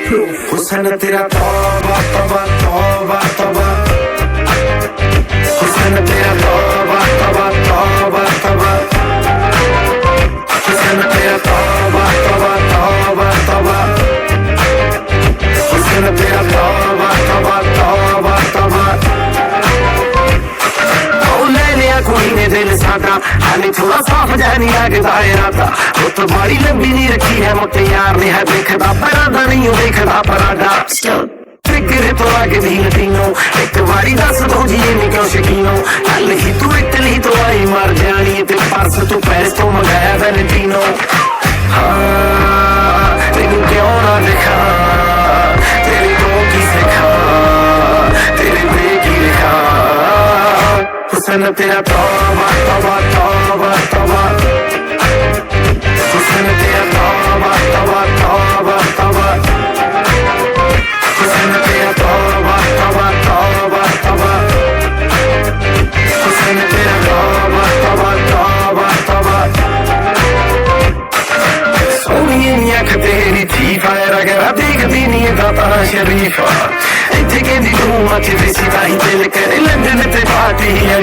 हुस्न तेरा तौबा तौबा तौबा तौबा, हुस्न तेरा तौबा तौबा तौबा तौबा, हुस्न तेरा तौबा तौबा तौबा तौबा, हुस्न तेरा तौबा तौबा तौबा तौबा। कोई ने दिल सादा हाले थोड़ा साफ जानी लगदा इरादा, वो तो बड़ी लंबी नहीं रखी है मुट्टे यार ने है देखदा परादा नहीं देखदा परादा। फिक्र तो आगे भी नतीनो एक बारी दस दो जी ने क्यों शकीनो, कल ही तू इटली तो आई मर जानी ते परस तू पैस तो मंगाया वैलेंटिनो। हाँ तेनू क्यों ना दिखा तेरे को की सिखा तेरे पे की लिखा, हुस्न तेरा तौबा तौबा तौबा तौबा, हुस्न तेरा तौबा तौबा तौबा तौबा, हुस्न तेरा तौबा तौबा तौबा तौबा, हुस्न तेरा तौबा तौबा तौबा तौबा। सोनिए नी अख तेरी थी फायर अगर देखदी नी दाता शरीफा, इत्थे कहंदी तू मच देसी ताई दिल करे लंदन ते पार्टी है।